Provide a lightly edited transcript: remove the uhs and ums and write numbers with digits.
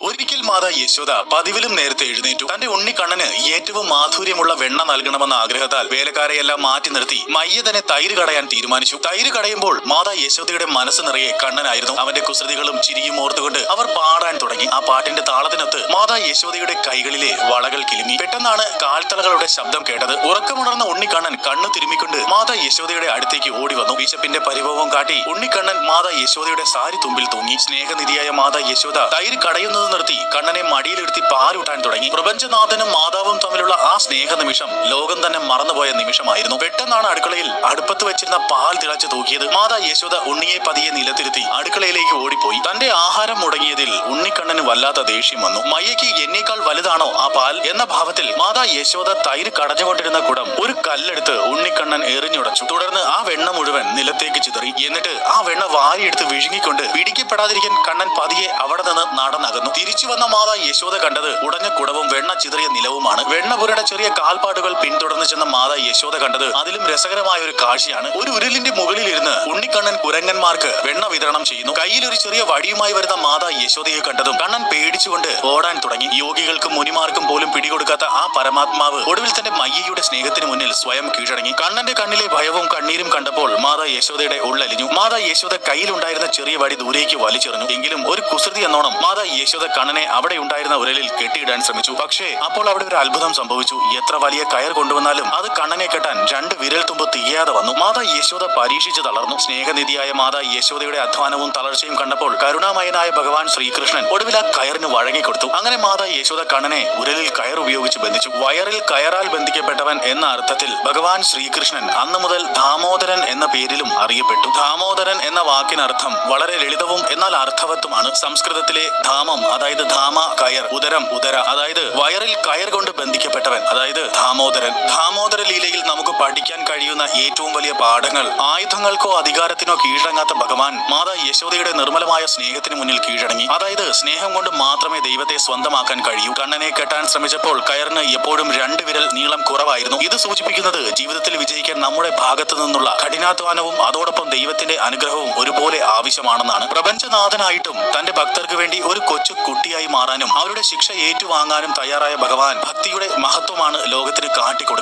ഒരിക്കൽ മാതാ യശോദ പതിവിലും നേരത്തെ എഴുന്നേറ്റു. തന്റെ ഉണ്ണിക്കണ്ണന് ഏറ്റവും മാധുര്യമുള്ള വെണ്ണ നൽകണമെന്ന ആഗ്രഹത്താൽ വേലക്കാരെയെല്ലാം മാറ്റി നിർത്തി മയ്യ തന്നെ തൈര് കടയാൻ തീരുമാനിച്ചു. തൈര് കടയുമ്പോൾ മാതാ യശോദയുടെ മനസ്സ് നിറയെ കണ്ണനായിരുന്നു. അവന്റെ കുസൃതികളും ചിരിയും ഓർത്തുകൊണ്ട് അവർ പാടാൻ തുടങ്ങി. ആ പാട്ടിന്റെ താളത്തിനൊത്ത് മാതാ യശോദയുടെ കൈകളിലെ വളകൾ കിലുങ്ങി. പെട്ടെന്നാണ് കാൽത്തളകളുടെ ശബ്ദം കേട്ടത്. ഉറക്കമുണർന്ന ഉണ്ണിക്കണ്ണൻ കണ്ണു തിരുമ്മിക്കൊണ്ട് മാതാ യശോദയുടെ അടുത്തേക്ക് ഓടി വന്നു. വിശപ്പിന്റെ പരിഭവം കാട്ടി ഉണ്ണിക്കണ്ണൻ മാതാ യശോദയുടെ സാരി തുമ്പിൽ തൂങ്ങി. സ്നേഹനിധിയായ മാതാ യശോദ തൈര് കടയുന്നത് നിർത്തി കണ്ണനെ മടിയിലെടുത്തി പാലൂട്ടാൻ തുടങ്ങി. പ്രപഞ്ചനാഥനും മാതാവും തമ്മിലുള്ള ആ സ്നേഹ നിമിഷം ലോകം തന്നെ മറന്നുപോയ നിമിഷമായിരുന്നു. പെട്ടെന്നാണ് അടുക്കളയിൽ അടുപ്പത്ത് വെച്ചിരുന്ന പാൽ തിളച്ചു തൂക്കിയത്. മാതാ യശോദ ഉണ്ണിയെ പതിയെ നിലത്തിരുത്തി അടുക്കളയിലേക്ക് ഓടിപ്പോയി. തന്റെ ആഹാരം മുടങ്ങിയതിൽ ഉണ്ണിക്കണ്ണന് വല്ലാത്ത ദേഷ്യം വന്നു. മയ്യയ്ക്ക് എന്നേക്കാൾ വലുതാണോ ആ പാൽ എന്ന ഭാവത്തിൽ മാതാ യശോദ തൈര് കടഞ്ഞുകൊണ്ടിരുന്ന കുടം ഒരു കല്ലെടുത്ത് ഉണ്ണിക്കണ്ണൻ എറിഞ്ഞുടച്ചു. തുടർന്ന് ആ വെണ്ണ മുഴുവൻ നിലത്തേക്ക് ചിതറി. എന്നിട്ട് ആ വെണ്ണ വാരിയെടുത്ത് വിഴുങ്ങിക്കൊണ്ട് പിടിക്കപ്പെടാതിരിക്കാൻ കണ്ണൻ പതിയെ അവിടെ നിന്ന് നടന്നകന്നു. തിരിച്ചു വന്ന മാതാ യശോദ കണ്ടത് ഉടഞ്ഞ കുടവും വെണ്ണ ചിതറിയ നിലവുമാണ്. വെണ്ണപുരയുടെ ചെറിയ കാൽപ്പാടുകൾ പിന്തുടർന്ന് ചെന്ന മാതാ യശോദ കണ്ടത് അതിലും രസകരമായ ഒരു കാഴ്ചയാണ്. ഒരു ഉരുളിന്റെ മുകളിൽ ഇരുന്ന് ഉണ്ണിക്കണ്ണൻ കുരങ്ങന്മാർക്ക് വെണ്ണ വിതരണം ചെയ്യുന്നു. കയ്യിൽ ഒരു ചെറിയ വടിയുമായി വരുന്ന മാതാ യശോദയെ കണ്ടതും കണ്ണൻ പേടിച്ചുകൊണ്ട് ഓടാൻ തുടങ്ങി. യോഗികൾക്കും മുനിമാർക്കും പോലും പിടികൊടുക്കാത്ത ആ പരമാത്മാവ് ഒടുവിൽ തന്റെ മയ്യയുടെ സ്നേഹത്തിന് മുന്നിൽ സ്വയം കീഴടങ്ങി. കണ്ണന്റെ കണ്ണിലെ ഭയവും കണ്ണീരും കണ്ടപ്പോൾ മാതാ യശോദയുടെ ഉള്ളലിഞ്ഞു. മാതാ യശോദ കയ്യിലുണ്ടായിരുന്ന ചെറിയ വടി ദൂരേക്ക് വലിച്ചെറിഞ്ഞു. എങ്കിലും ഒരു കുസൃതി എന്നോണം മാതാ യശോദ കണ്ണനെ അവിടെ ഉണ്ടായിരുന്ന ഉരലിൽ കെട്ടിയിടാൻ ശ്രമിച്ചു. പക്ഷേ അപ്പോൾ അവിടെ ഒരു അത്ഭുതം സംഭവിച്ചു. എത്ര വലിയ കയർ കൊണ്ടുവന്നാലും അത് കണ്ണനെ കെട്ടാൻ രണ്ട് വിരൽ തുമ്പ് തികയാതെ വന്നു. മാതാ യശോദ പരീക്ഷിച്ച് തളർന്നു. സ്നേഹനിധിയായ മാതാ യശോദയുടെ അധ്വാനവും തളർച്ചയും കണ്ടപ്പോൾ കരുണാമയനായ ഭഗവാൻ ശ്രീകൃഷ്ണൻ ഒടുവിൽ ആ കയറിന് വഴങ്ങിക്കൊടുത്തു. അങ്ങനെ മാതാ യശോദ കണ്ണനെ ഉരലിൽ കയർ ഉപയോഗിച്ച് ബന്ധിച്ചു. വയറിൽ കയറാൽ ബന്ധിക്കപ്പെട്ടവൻ എന്ന അർത്ഥത്തിൽ ഭഗവാൻ ശ്രീകൃഷ്ണൻ അന്നു മുതൽ ദാമോദരൻ എന്ന പേരിലും അറിയപ്പെട്ടു. ദാമോദരൻ എന്ന വാക്കിനർത്ഥം വളരെ ലളിതവും എന്നാൽ അർത്ഥവത്തുമാണ്. സംസ്കൃതത്തിലെ ധാമം അതായത് ധാമ കയർ, ഉദരം ഉദര അതായത് വയറിൽ കയർ കൊണ്ട് ബന്ധിക്കപ്പെട്ടവൻ അതായത് ദാമോദരൻ. ദാമോദര ലീലയിൽ നമുക്ക് പഠിക്കാൻ കഴിയുന്ന ഏറ്റവും വലിയ പാഠങ്ങൾ ആയുധങ്ങൾക്കോ അധികാരത്തിനോ കീഴടങ്ങാത്ത ഭഗവാൻ മാതാ യശോദയുടെ നിർമ്മലമായ സ്നേഹത്തിന് മുന്നിൽ കീഴടങ്ങി. അതായത് സ്നേഹം കൊണ്ട് മാത്രമേ ദൈവത്തെ സ്വന്തമാക്കാൻ കഴിയൂ. കണ്ണനെ കെട്ടാൻ ശ്രമിച്ചപ്പോൾ കയറിന് എപ്പോഴും രണ്ട് വിരൽ നീളം കുറവായിരുന്നു. ഇത് സൂചിപ്പിക്കുന്നത് ജീവിതത്തിൽ വിജയിക്കാൻ നമ്മുടെ ഭാഗത്തു നിന്നുള്ള കഠിനാധ്വാനവും അതോടൊപ്പം ദൈവത്തിന്റെ അനുഗ്രഹവും ഒരുപോലെ ആവശ്യമാണെന്നാണ്. പ്രപഞ്ചനാഥനായിട്ടും തന്റെ ഭക്തർക്ക് വേണ്ടി ഒരു കൊച്ചു കുട്ടിയായി മാറാനും അവരുടെ ശിക്ഷ ഏറ്റുവാങ്ങാനും തയ്യാറായ ഭഗവാൻ ഭക്തിയുടെ മഹത്വമാണ് ലോകത്തിന് കാട്ടിക്കൊടുക്കുന്നത്.